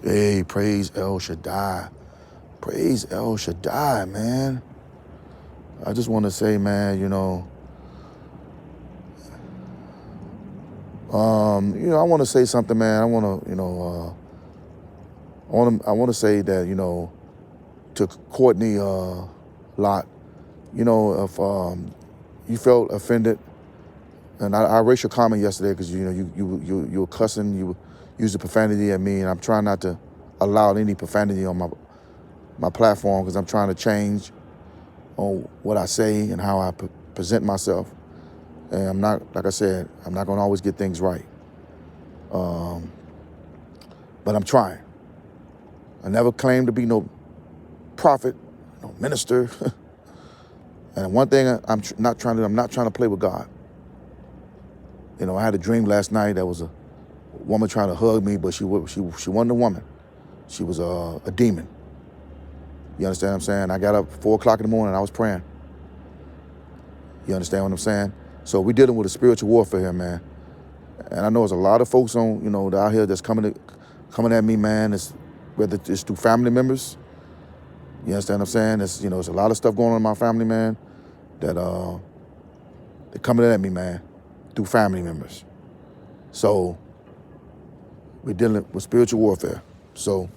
Hey, praise El Shaddai. Praise El Shaddai, man. I just want to say, man, I want to say something, man. I want to, I want to say that, to Courtney Lott, if you felt offended, and I erased your comment yesterday because you were cussing, you used the profanity at me, and I'm trying not to allow any profanity on my platform because I'm trying to change on what I say and how I present myself. And I'm not, like I said, I'm not going to always get things right. But I'm trying. I never claimed to be no prophet, no minister. And one thing I'm not trying to play with God. I had a dream last night that was a woman trying to hug me, but she wasn't a woman. She was a demon. You understand what I'm saying? I got up 4 o'clock in the morning and I was praying. You understand what I'm saying? So we're dealing with a spiritual warfare here, man. And I know there's a lot of folks out here that's coming at me, man. Whether it's through family members. You understand what I'm saying? There's a lot of stuff going on in my family, man, that they're coming at me, man, through family members. So we're dealing with spiritual warfare. So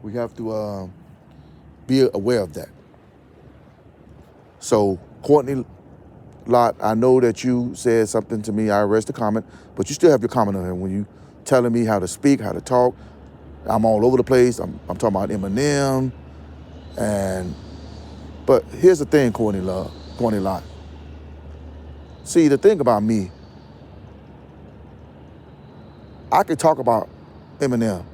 we have to be aware of that. So Courtney Lott, I know that you said something to me. I erased the comment, but you still have your comment on here. When you telling me how to speak, how to talk, I'm all over the place. I'm talking about Eminem. But here's the thing, Courtney Lott. See, the thing about me, I could talk about Eminem.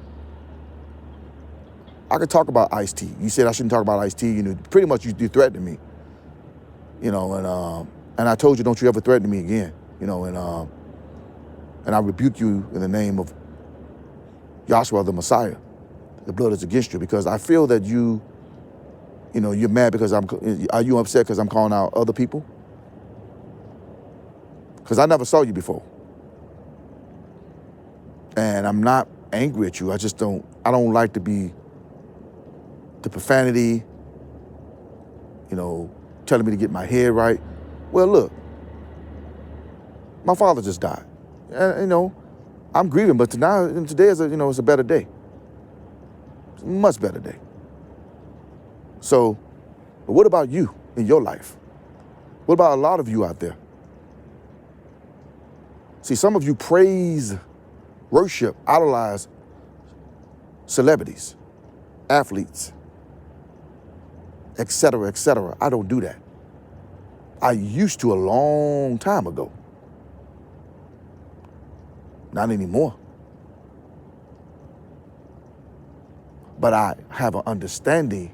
I could talk about Ice-T. You said I shouldn't talk about Ice-T. Pretty much you threatened me. And I told you, don't you ever threaten me again. And I rebuke you in the name of Yahshua the Messiah. The blood is against you, because I feel that you're mad because are you upset because I'm calling out other people? Because I never saw you before. And I'm not angry at you. I don't like the profanity, telling me to get my head right. Well, look, my father just died. And, I'm grieving, but today is it's a better day. It's a much better day. So, but what about you in your life? What about a lot of you out there? See, some of you praise, worship, idolize celebrities, athletes, et cetera, et cetera. I don't do that. I used to a long time ago. Not anymore. But I have an understanding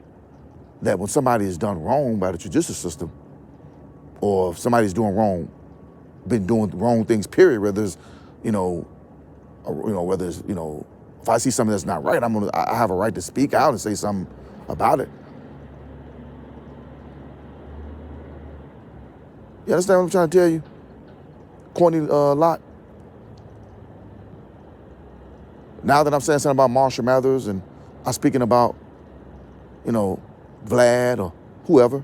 that when somebody is done wrong by the judicial system, or if somebody's doing wrong, been doing wrong things, period, whether it's, if I see something that's not right, I have a right to speak out and say something about it. You understand what I'm trying to tell you? Courtney Lott. Now that I'm saying something about Marshall Mathers and I'm speaking about, Vlad or whoever,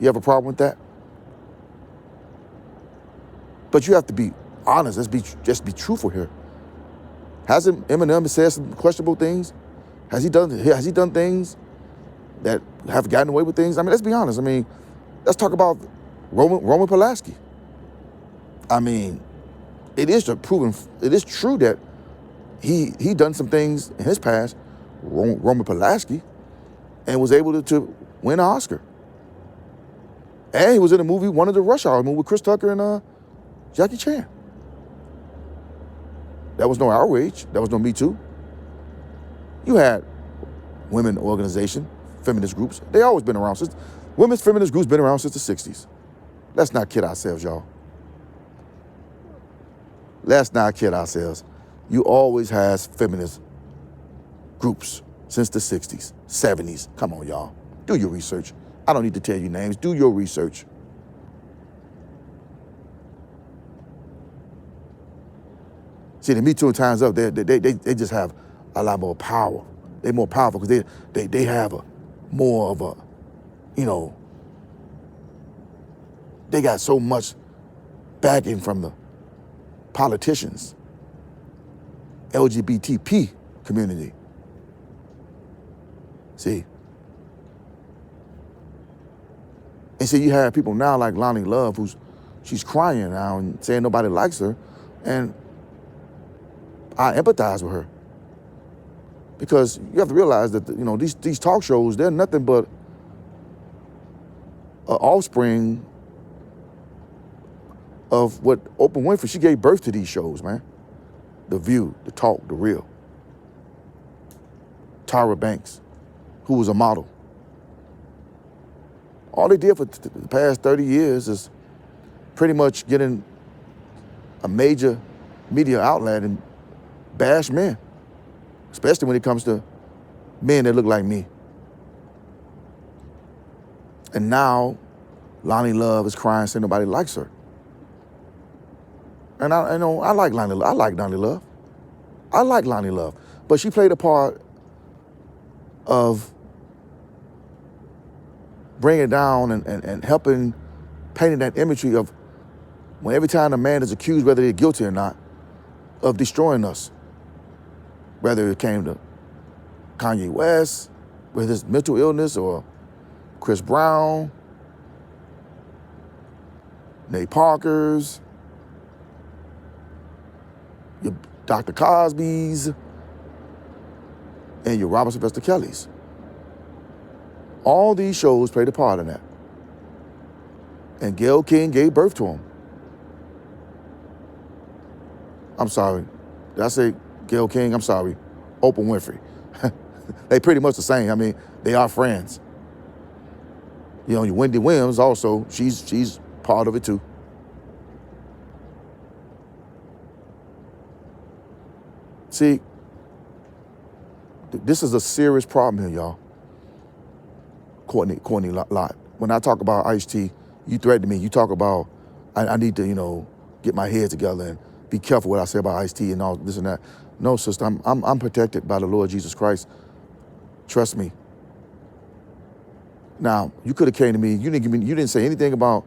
you have a problem with that? But you have to be honest. Just be truthful here. Hasn't Eminem said some questionable things? Has he done things that have gotten away with things? Let's be honest. Let's talk about Roman Polanski. It is true that he done some things in his past, Roman Polanski, and was able to win an Oscar. And he was in a movie, one of the Rush Hour movie with Chris Tucker and Jackie Chan. That was no outrage. That was no Me Too. You had women organization, feminist groups. They always been around since. Women's feminist groups been around since the 60s. Let's not kid ourselves, y'all. Let's not kid ourselves. You always has feminist groups since the 60s, 70s. Come on, y'all. Do your research. I don't need to tell you names. Do your research. See, the Me Too and Time's Up, they just have a lot more power. They're more powerful because they have a more of a, you know, they got so much backing from the politicians, LGBTP community. See? And so you have people now like Lonnie Love, she's crying now and saying nobody likes her. And I empathize with her. Because you have to realize that, you know, these talk shows, they're nothing but an offspring of what Oprah Winfrey, she gave birth to these shows, man. The View, The Talk, The Real. Tyra Banks, who was a model. All they did for the past 30 years is pretty much get in a major media outlet and bash men, especially when it comes to men that look like me. And now Lonnie Love is crying saying nobody likes her. And I know I like Lonnie Love. I like Lonnie Love. I like Lonnie Love. But she played a part of bringing down and helping painting that imagery of when every time a man is accused, whether they're guilty or not, of destroying us. Whether it came to Kanye West with his mental illness or Chris Brown, Nate Parker's, your Dr. Cosby's, and your Robert Sylvester Kelly's. All these shows played a part in that. And Gayle King gave birth to him. I'm sorry. Did I say Gayle King? I'm sorry. Oprah Winfrey. They pretty much the same. I mean, they are friends. You know, Wendy Williams also, she's part of it too. See, this is a serious problem here, y'all. Courtney Lott. When I talk about Ice-T, you threaten me. You talk about, I need to, you know, get my head together and be careful what I say about Ice-T and all this and that. No, sister, I'm protected by the Lord Jesus Christ. Trust me. Now, you could have came to me. You didn't say anything about,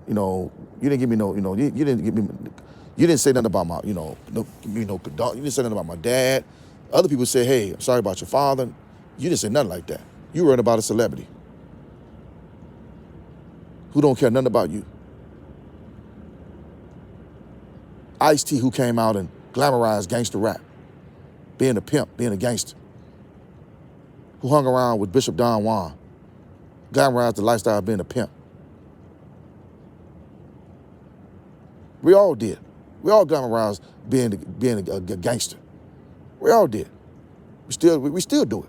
you know, you didn't give me no, you know, you didn't say nothing about my, you didn't say nothing about my dad. Other people say, hey, I'm sorry about your father. You didn't say nothing like that. You were about a celebrity who don't care nothing about you. Ice-T, who came out and glamorized gangster rap, being a pimp, being a gangster, who hung around with Bishop Don Juan, glamorized the lifestyle of being a pimp. We all did. We all glamorized being a gangster. We all did. We still do it.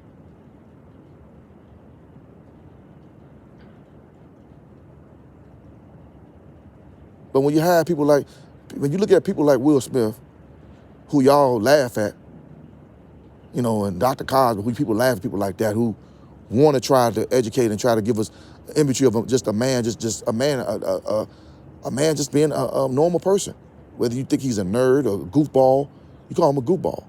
But when you have people like, when you look at people like Will Smith, who y'all laugh at, you know, and Dr. Cosby, people laugh at people like that who want to try to educate and try to give us an imagery of just a man, just a man, a man just being a normal person. Whether you think he's a nerd or a goofball, you call him a goofball.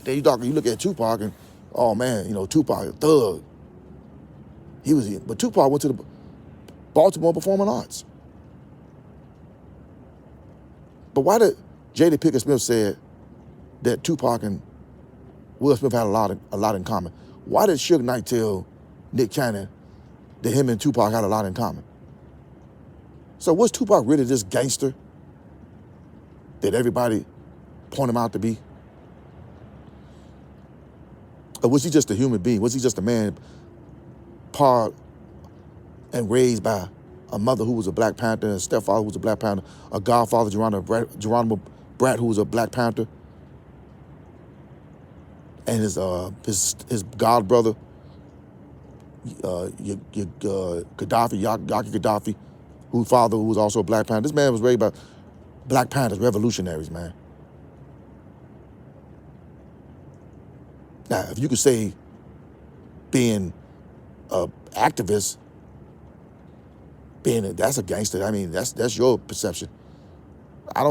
Then you look at Tupac and, oh man, you know, Tupac, a thug. But Tupac went to the Baltimore Performing Arts. But why did J.D. Pickett Smith said that Tupac and Will Smith had a lot in common? Why did Suge Knight tell Nick Cannon that him and Tupac had a lot in common? So was Tupac really this gangster that everybody point him out to be? Or was he just a human being? Was he just a man part and raised by a mother who was a Black Panther, a stepfather who was a Black Panther, a godfather, Geronimo Bratt, who was a Black Panther, and his god brother, Gaddafi, Yaki Gaddafi, whose father who was also a Black Panther. This man was raised by Black Panthers, revolutionaries, man. Now, if you could say being an activist, that's a gangster. I mean, that's your perception. I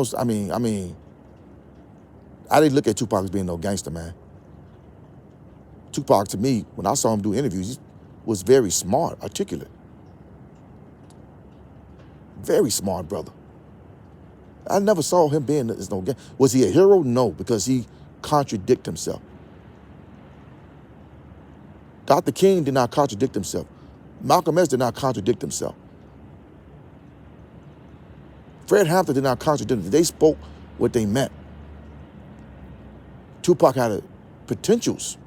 didn't look at Tupac as being no gangster, man. Tupac, to me, when I saw him do interviews, he was very smart, articulate. Very smart brother. I never saw him being as no gangster. Was he a hero? No, because he contradicted himself. Dr. King did not contradict himself. Malcolm X did not contradict himself. Fred Hampton did not contradict himself. They spoke what they meant. Tupac had potentials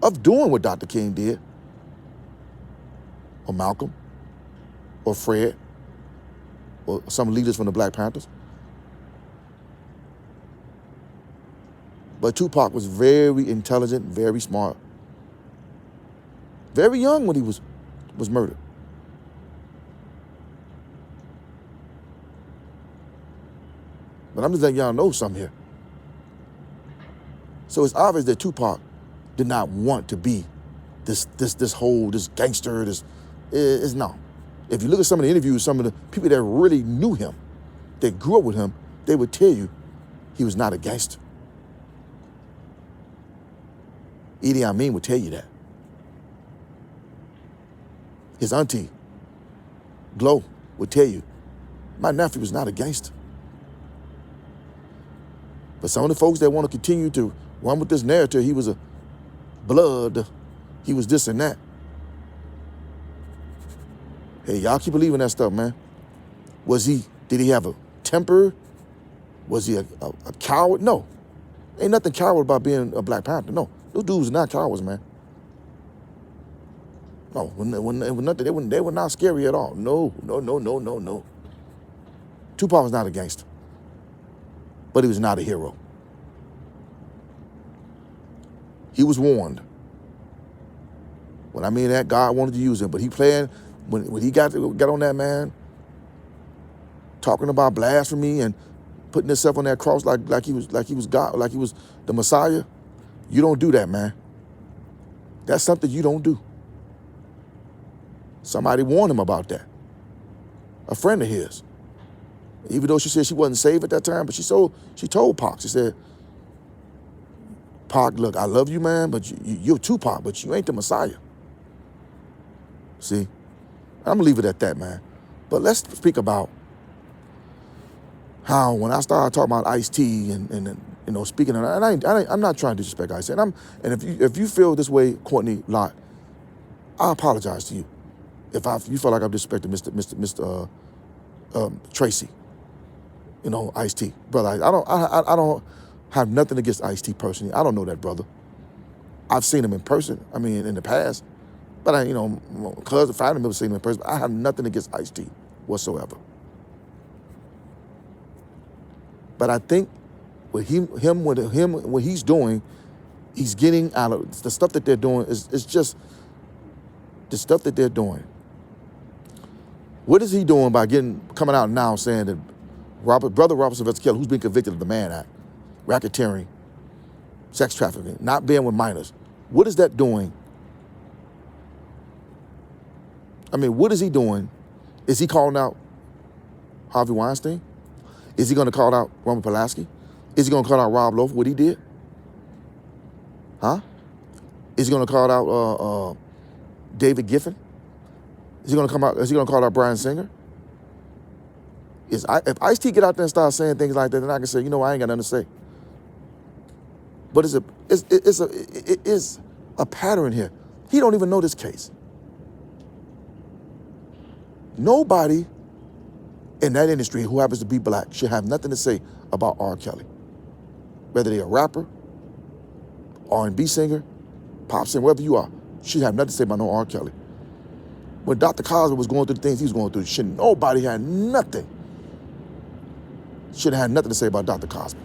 of doing what Dr. King did, or Malcolm, or Fred, or some leaders from the Black Panthers. But Tupac was very intelligent, very smart, very young when he was murdered. But I'm just letting y'all know something here. So it's obvious that Tupac did not want to be this gangster, is no. If you look at some of the interviews, some of the people that really knew him, that grew up with him, they would tell you he was not a gangster. Idi Amin would tell you that. His auntie, Glow, would tell you, my nephew was not a gangster. But some of the folks that want to continue to run with this narrative, he was a blood, he was this and that. Hey, y'all keep believing that stuff, man. Did he have a temper? Was he a coward? No. Ain't nothing coward about being a Black Panther. No. Those dudes are not cowards, man. No, they were not scary at all. No. Tupac was not a gangster. But he was not a hero. He was warned. When I mean that, God wanted to use him, but he playing, when he got on that man, talking about blasphemy and putting himself on that cross like he was God, like he was the Messiah, you don't do that, man. That's something you don't do. Somebody warned him about that. A friend of his. Even though she said she wasn't saved at that time, but she told Pac, she said, Pac, look, I love you, man, but you're Tupac, but you ain't the Messiah. See? I'm going to leave it at that, man. But let's speak about how when I started talking about Ice-T and speaking of that, I'm not trying to disrespect Ice-T. And if you feel this way, Courtney Lott, I apologize to you. If you feel like I'm disrespecting Mr. Tracy, Ice-T, brother. I don't have nothing against Ice-T personally. I don't know that brother. I've seen him in person. I mean, in the past, but cousin, family members seen him in person. But I have nothing against Ice-T whatsoever. But I think what he's doing, he's getting out of the stuff that they're doing is just the stuff that they're doing. What is he doing by coming out now saying that Brother Robert Sylvester Kelly, who's been convicted of the Mann Act, racketeering, sex trafficking, not being with minors, what is that doing? I mean, what is he doing? Is he calling out Harvey Weinstein? Is he going to call out Roman Polanski? Is he going to call out Rob Lowe for what he did? Huh? Is he going to call out David Giffen? Is he going to call out Bryan Singer? If Ice-T get out there and start saying things like that, then I can say, I ain't got nothing to say. But it is a pattern here. He don't even know this case. Nobody in that industry who happens to be black should have nothing to say about R. Kelly. Whether they're a rapper, R&B singer, pop singer, wherever you are, should have nothing to say about no R. Kelly. When Dr. Cosby was going through the things he was going through, nobody had nothing. Should have had nothing to say about Dr. Cosby.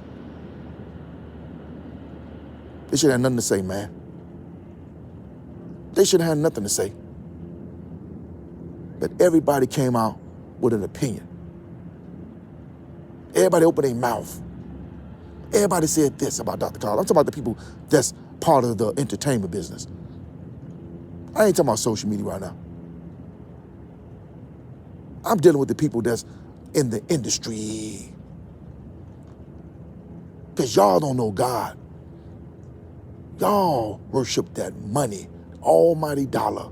They should have nothing to say, man. They should have had nothing to say. But everybody came out with an opinion. Everybody opened their mouth. Everybody said this about Dr. Cosby. I'm talking about the people that's part of the entertainment business. I ain't talking about social media right now. I'm dealing with the people that's in the industry. Because y'all don't know God. Y'all worship that money, almighty dollar.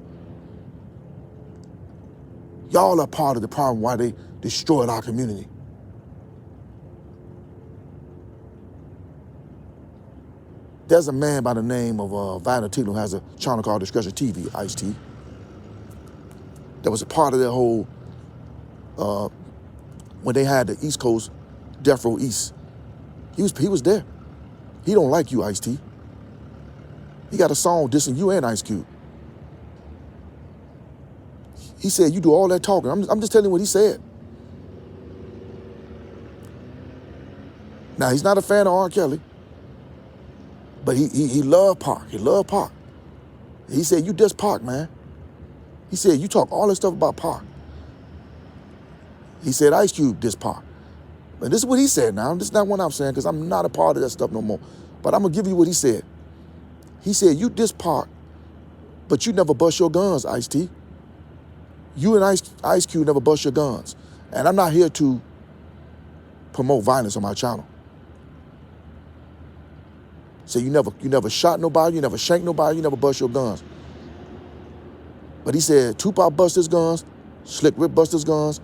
Y'all are part of the problem why they destroyed our community. There's a man by the name of Valentino who has a channel called Discussion TV, Ice-T. That was a part of their whole, when they had the East Coast, Death Row East. He was there. He don't like you, Ice-T. He got a song dissing you and Ice Cube. He said, you do all that talking. I'm just telling you what he said. Now, he's not a fan of R. Kelly, but he loved Pac. He loved Pac. He said, you diss Pac, man. He said, you talk all this stuff about Pac. He said, Ice Cube diss Pac. And this is what he said now. This is not what I'm saying because I'm not a part of that stuff no more. But I'm going to give you what he said. He said, you diss Pac, but you never bust your guns, Ice-T. You and Ice Cube never bust your guns. And I'm not here to promote violence on my channel. So you never shot nobody, you never shanked nobody, you never bust your guns. But he said Tupac bust his guns, Slick Rick bust his guns,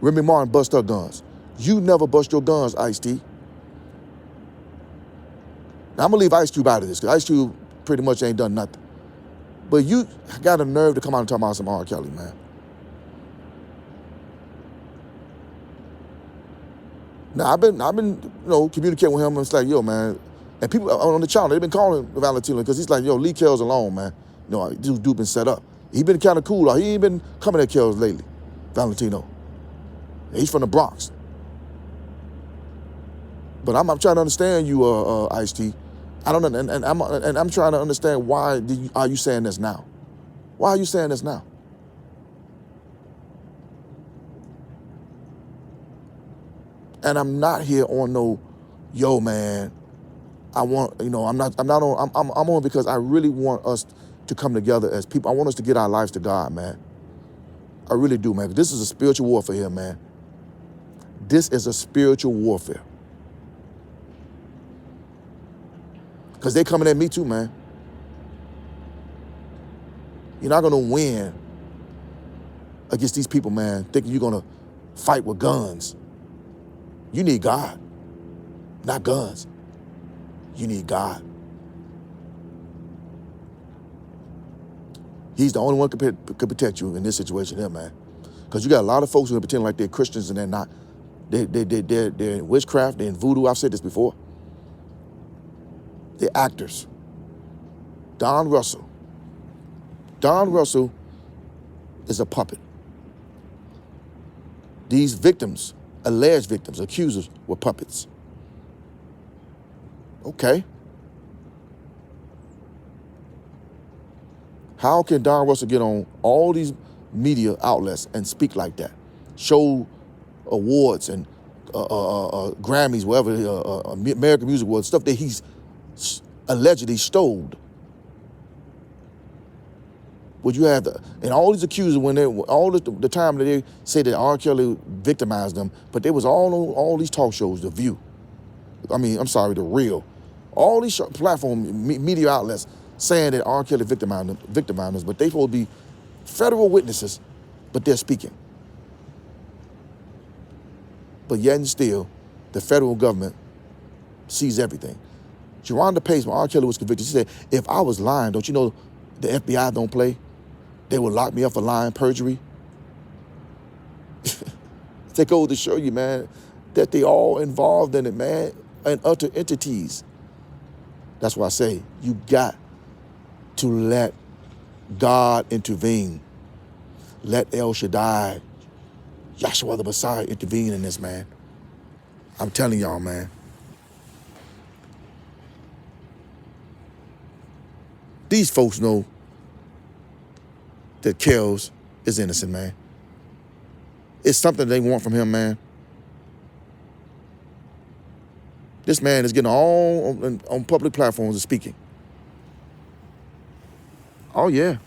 Remy Martin bust her guns. You never bust your guns, Ice-T. Now I'm gonna leave Ice Cube out of this, because Ice Cube pretty much ain't done nothing. But you got a nerve to come out and talk about some R. Kelly, man. Now I've been communicating with him, and it's like, yo, man, and people on the channel, they've been calling Valentino because he's like, yo, leave Kells alone, man. Dude been set up. He been kind of cool. He ain't been coming at Kells lately, Valentino. He's from the Bronx. But I'm trying to understand you, Ice-T. I don't know, and I'm trying to understand why are you saying this now? Why are you saying this now? And I'm not here on no, yo, man. I'm on because I really want us to come together as people. I want us to get our lives to God, man. I really do, man. This is a spiritual warfare here, man. This is a spiritual warfare. Because they coming at me too, man. You're not going to win against these people, man, thinking you're going to fight with guns. You need God, not guns. You need God. He's the only one who could protect you in this situation here, man. Because you got a lot of folks who are pretending like they're Christians and they're not. They're in witchcraft, they're in voodoo. I've said this before. They're actors. Don Russell. Don Russell is a puppet. These victims, alleged victims, accusers, were puppets. Okay. How can Don Russell get on all these media outlets and speak like that? Show awards and Grammys, whatever, American Music Awards, stuff that he's allegedly stole. Would you have and all these accusers, when all the time that they say that R. Kelly victimized them, but they was all these talk shows, The View. The Real. All these platform media outlets saying that R. Kelly victimized them, but they supposed to be federal witnesses, but they're speaking. But yet and still, the federal government sees everything. Geronda Pace, when R. Kelly was convicted, she said, if I was lying, don't you know the FBI don't play? They would lock me up for lying, perjury. They go to show you, man, that they all involved in it, man, and other entities. That's why I say you got to let God intervene. Let El Shaddai, Yahshua the Messiah, intervene in this, man. I'm telling y'all, man. These folks know that Kells is innocent, man. It's something they want from him, man. This man is getting all on public platforms and speaking. Oh, yeah.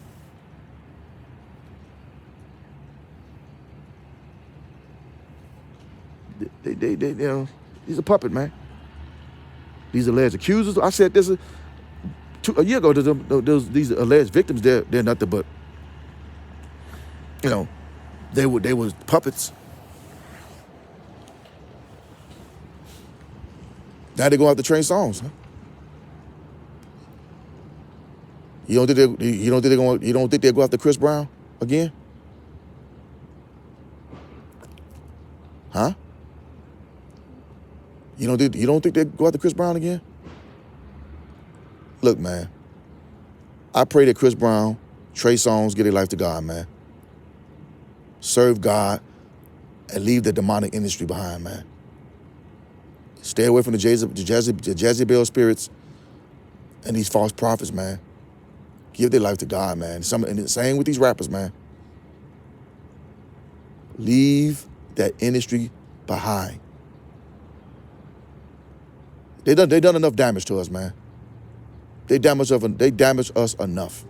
you know, he's a puppet, man. These alleged accusers, I said this a year ago, these alleged victims, they're nothing but, you know, they were puppets. Now they go out to train songs. Huh? You don't think they'll go after Chris Brown again? Huh? You don't think they'll go after Chris Brown again? Look, man, I pray that Chris Brown, Trey Songz get their life to God, man. Serve God and leave the demonic industry behind, man. Stay away from the Jezebel spirits and these false prophets, man. Give their life to God, man. And the same with these rappers, man. Leave that industry behind. They done enough damage to us, man. They damage us enough.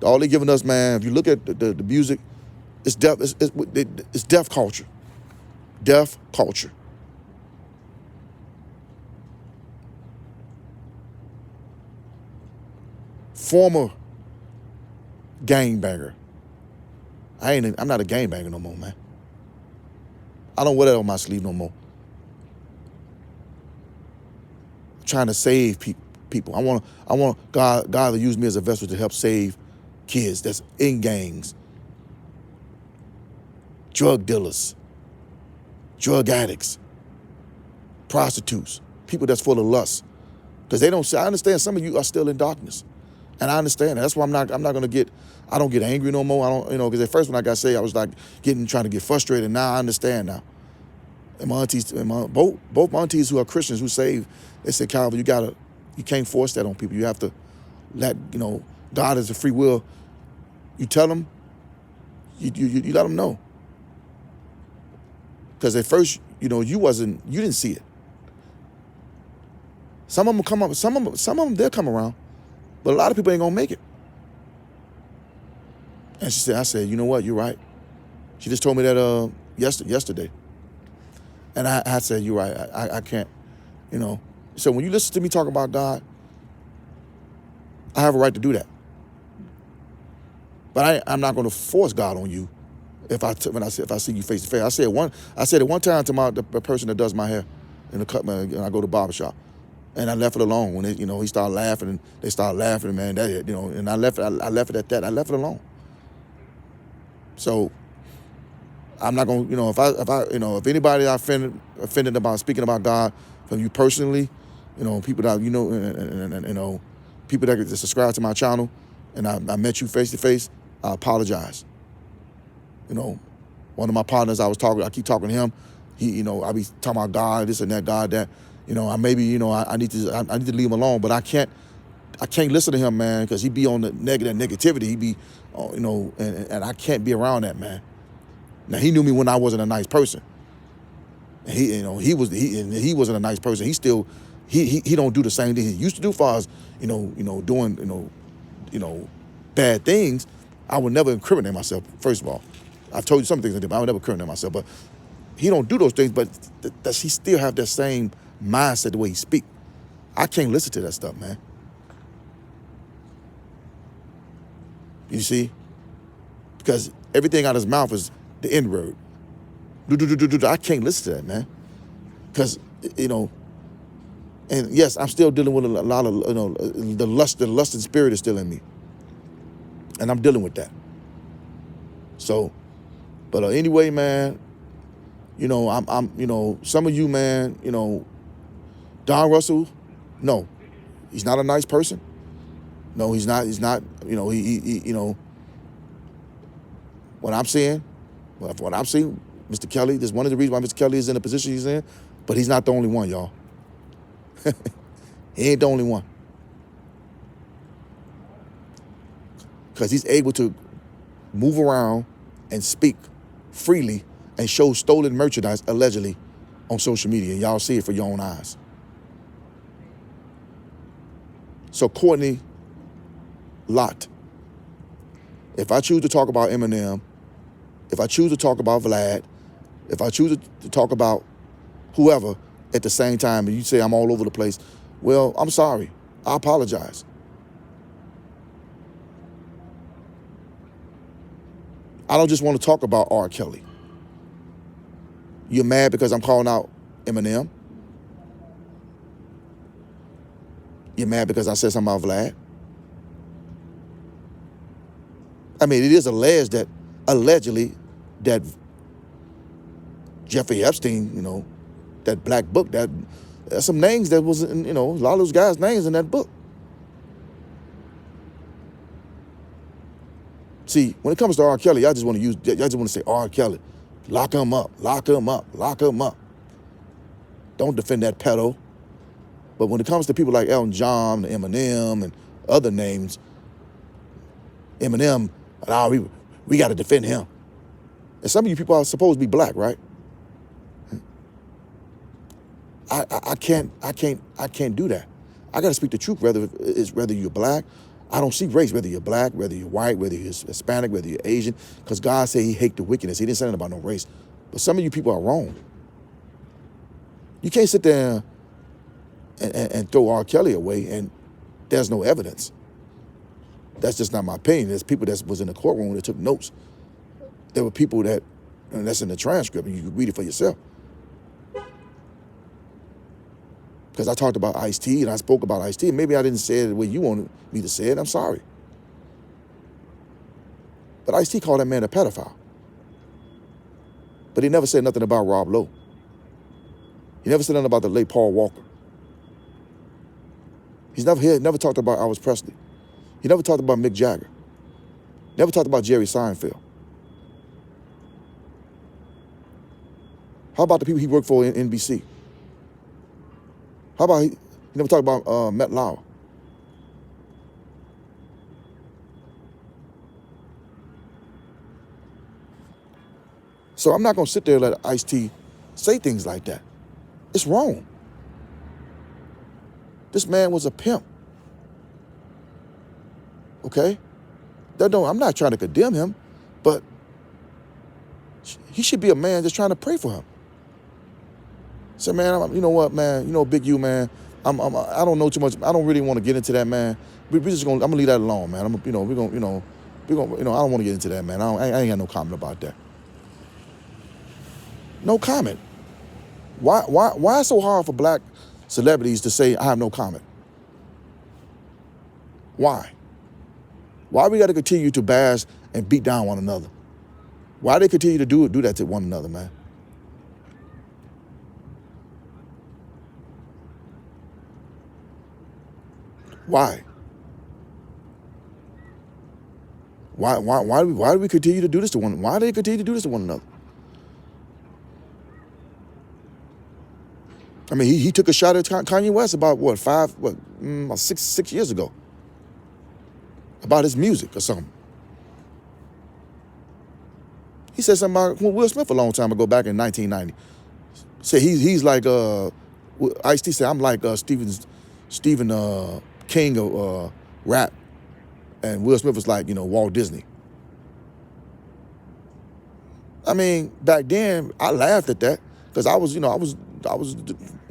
All they giving us, man, if you look at the music, it's deaf. It's deaf culture. Deaf culture. Former gangbanger. I'm not a gangbanger no more, man. I don't wear that on my sleeve no more. I'm trying to save people. I want God to use me as a vessel to help save kids that's in gangs, drug dealers, drug addicts, prostitutes, people that's full of lust. Because they don't see, I understand some of you are still in darkness. And I understand that. That's why I don't get angry no more. I don't, because at first when I got saved, I was like trying to get frustrated. Now I understand now. And my aunties, both my aunties who are Christians who saved, they said, Calvin, you can't force that on people. You have to let, God is a free will. You tell them, you let them know. Because at first, you didn't see it. Some of them come up, some of them they'll come around, but a lot of people ain't gonna make it. And I said, you know what, you're right. She just told me that yesterday. And I said, you're right, I can't, So when you listen to me talk about God, I have a right to do that. But I'm not going to force God on you if I see you face to face. I said it one time to the person that does my hair in the cut, man, and I go to the barbershop. And I left it alone when he started laughing, and they started laughing, man. And I left it at that. I left it alone. So I'm not going to, if anybody I offended about speaking about God from you personally, people that and people that subscribe to my channel, and I met you face to face, I apologize. One of my partners I keep talking to him. He, I be talking about God, this and that, God that. I need to leave him alone, but I can't listen to him, man, because he be on the negativity. He be, and I can't be around that, man. Now he knew me when I wasn't a nice person, and he wasn't a nice person. He still, he don't do the same thing he used to do, as far as doing bad things. I would never incriminate myself. First of all, I've told you some things I did, but I would never incriminate myself. But he don't do those things, but does he still have that same mindset the way he speak? I can't listen to that stuff, man. You see? Because everything out of his mouth is the N-word. I can't listen to that, man. Because, and yes, I'm still dealing with a lot of, the lust and spirit is still in me. And I'm dealing with that. So, but anyway, man, I'm some of you, man, Don Russell, no, he's not a nice person. No, he's not, what I'm seeing, Mr. Kelly, this is one of the reasons why Mr. Kelly is in the position he's in, but he's not the only one, y'all. He ain't the only one. Because he's able to move around and speak freely and show stolen merchandise, allegedly, on social media. Y'all see it for your own eyes. So Courtney Lott, if I choose to talk about Eminem If I choose to talk about Vlad, if I choose to talk about whoever at the same time, and you say I'm all over the place, well, I'm sorry. I apologize. I don't just want to talk about R. Kelly. You're mad because I'm calling out Eminem? You're mad because I said something about Vlad? I mean, it is alleged that, allegedly, that Jeffrey Epstein, that black book, there's some names that was in, a lot of those guys' names in that book. See, when it comes to R. Kelly, I just want to say R. Kelly. Lock him up, lock him up, lock him up. Don't defend that pedo. But when it comes to people like Elton John, Eminem, and other names, Eminem, we got to defend him. And some of you people are supposed to be black, right? I can't do that. I got to speak the truth, whether you're black. I don't see race, whether you're black, whether you're white, whether you're Hispanic, whether you're Asian, because God said he hates the wickedness. He didn't say anything about no race. But some of you people are wrong. You can't sit there and throw R. Kelly away and there's no evidence. That's just not my opinion. There's people that was in the courtroom that took notes. There were people and that's in the transcript, and you can read it for yourself. Because I talked about Ice-T and I spoke about Ice-T. Maybe I didn't say it the way you wanted me to say it. I'm sorry. But Ice-T called that man a pedophile. But he never said nothing about Rob Lowe. He never said nothing about the late Paul Walker. He never talked about Elvis Presley. He never talked about Mick Jagger. Never talked about Jerry Seinfeld. How about the people he worked for in NBC? How about he never talked about Matt Lauer? So I'm not going to sit there and let Ice-T say things like that. It's wrong. This man was a pimp. Okay? I'm not trying to condemn him, but he should be a man just trying to pray for him. Say, man, you know what, man? Big U, man. I don't know too much. I don't really want to get into that, man. I'm gonna leave that alone, man. I don't want to get into that, man. I ain't got no comment about that. No comment. Why it's so hard for black celebrities to say I have no comment? Why? Why we got to continue to bash and beat down one another? Why they continue to do that to one another, man? Why? Why do we continue to do this to one? Why do they continue to do this to one another? I mean, he took a shot at Kanye West about 6 years ago about his music or something. He said something about Will Smith a long time ago, back in 1990. Said he's like Ice-T said I'm like Stephen King of rap, and Will Smith was like Walt Disney. I mean, back then I laughed at that because I was in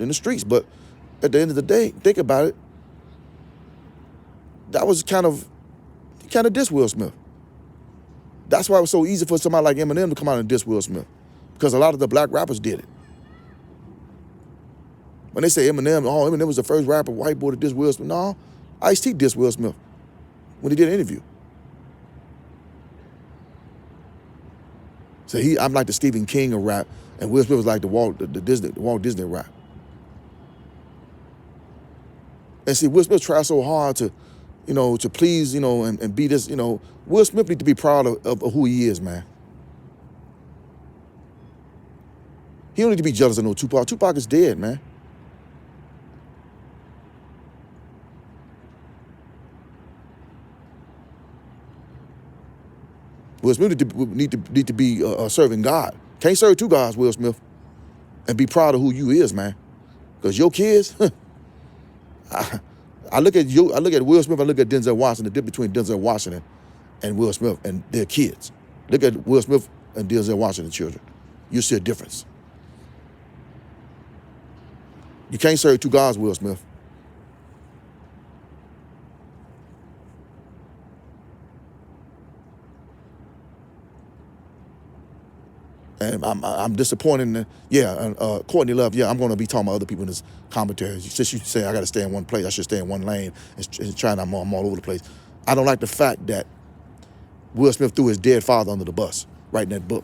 the streets, but at the end of the day, think about it. That was kind of diss Will Smith. That's why it was so easy for somebody like Eminem to come out and diss Will Smith, because a lot of the black rappers did it. When they say Eminem was the first rapper, white boy to diss Will Smith. No, Ice-T dissed Will Smith when he did an interview. So I'm like the Stephen King of rap, and Will Smith was like the Walt Disney rap. And see, Will Smith tried so hard to please, and be this, Will Smith need to be proud of who he is, man. He don't need to be jealous of no Tupac. Tupac is dead, man. Will Smith need to be serving God. Can't serve two gods, Will Smith, and be proud of who you is, man. Because your kids, I look at Will Smith, I look at Denzel Washington, the difference between Denzel Washington and Will Smith and their kids. Look at Will Smith and Denzel Washington children. You'll see a difference. You can't serve two gods, Will Smith. And I'm disappointed in Courtney Love, I'm going to be talking about other people in this commentary. Since you say I got to stay in one place, I should stay in one lane and trying I'm all over the place. I don't like the fact that Will Smith threw his dead father under the bus writing that book.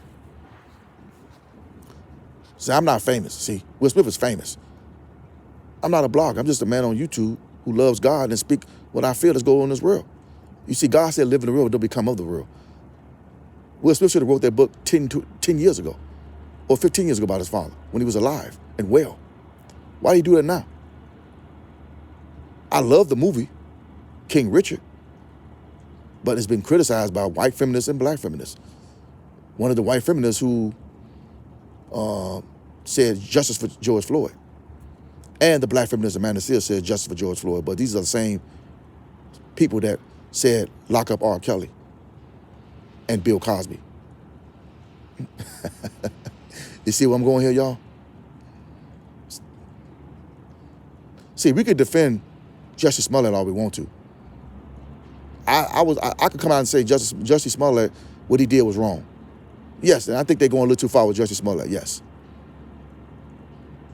See, I'm not famous. See, Will Smith is famous. I'm not a blogger. I'm just a man on YouTube who loves God and speak what I feel is going on in this world. You see, God said live in the world, don't become of the world. Will Smith should have wrote that book 10 years ago or 15 years ago about his father when he was alive and well. Why do you do that now? I love the movie King Richard, but it's been criticized by white feminists and black feminists. One of the white feminists who said justice for George Floyd, and the black feminist Amanda Seales said justice for George Floyd, but these are the same people that said lock up R. Kelly and Bill Cosby. You see where I'm going here, y'all? See, we could defend Jussie Smollett all we want to. I could come out and say Jussie Smollett, what he did was wrong. Yes, and I think they're going a little too far with Jussie Smollett, yes.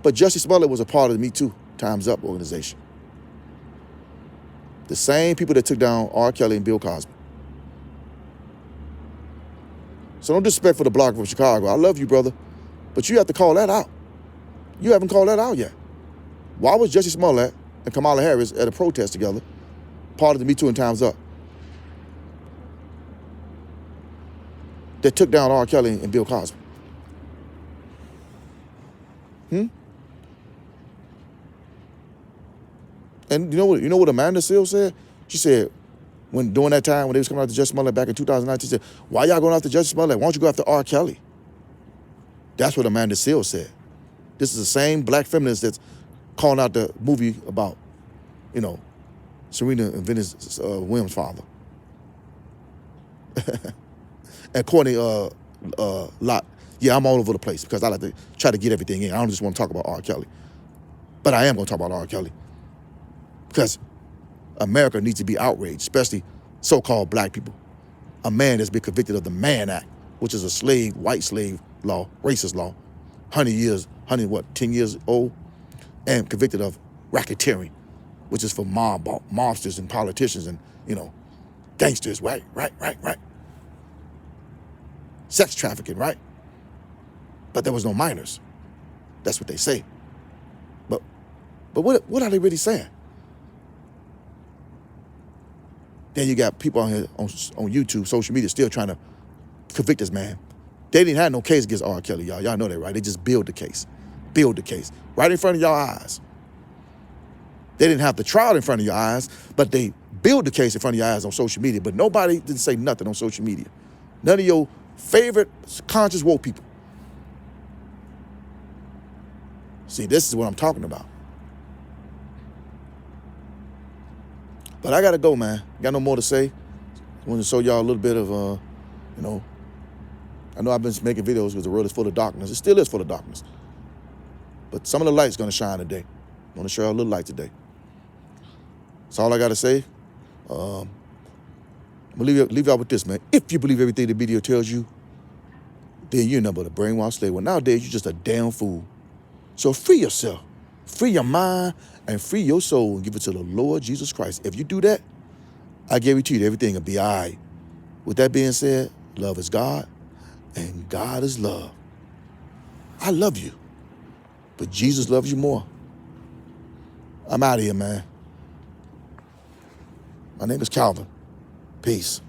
But Jussie Smollett was a part of the Me Too Time's Up organization. The same people that took down R. Kelly and Bill Cosby. So no disrespect for the blogger from Chicago. I love you, brother. But you have to call that out. You haven't called that out yet. Why was Jussie Smollett and Kamala Harris at a protest together, part of the Me Too and Time's Up, that took down R. Kelly and Bill Cosby? And you know what Amanda Seales said? She said, during that time when they was coming after Jussie Smollett back in 2019, she said, why y'all going after Jussie Smollett? Why don't you go after R. Kelly? That's what Amanda Seales said. This is the same black feminist that's calling out the movie about, Serena and Venus Williams' father. And Courtney Lott, I'm all over the place because I like to try to get everything in. I don't just want to talk about R. Kelly. But I am going to talk about R. Kelly. Because America needs to be outraged, especially so-called black people. A man that's been convicted of the Mann Act, which is a white slave law, racist law, 10 years old, and convicted of racketeering, which is for mobsters and politicians and, gangsters, right. Sex trafficking, right? But there was no minors. That's what they say. But what are they really saying? Then you got people on here on YouTube, social media, still trying to convict this man. They didn't have no case against R. Kelly, y'all. Y'all know that, right? They just build the case. Right in front of y'all eyes. They didn't have the trial in front of your eyes, but they build the case in front of your eyes on social media. But nobody didn't say nothing on social media. None of your favorite conscious woke people. See, this is what I'm talking about. But I got to go, man. Got no more to say. I want to show y'all a little bit of, I know I've been making videos because the world is full of darkness. It still is full of darkness. But some of the light's going to shine today. I want to show y'all a little light today. That's all I got to say. I'm going to leave y'all with this, man. If you believe everything the media tells you, then you're nothing but a brainwashed slave. Well, nowadays, you're just a damn fool. So free yourself. Free your mind and free your soul and give it to the Lord Jesus Christ. If you do that, I guarantee you everything will be all right. With that being said, love is God and God is love. I love you, but Jesus loves you more. I'm out of here, man. My name is Calvin. Peace.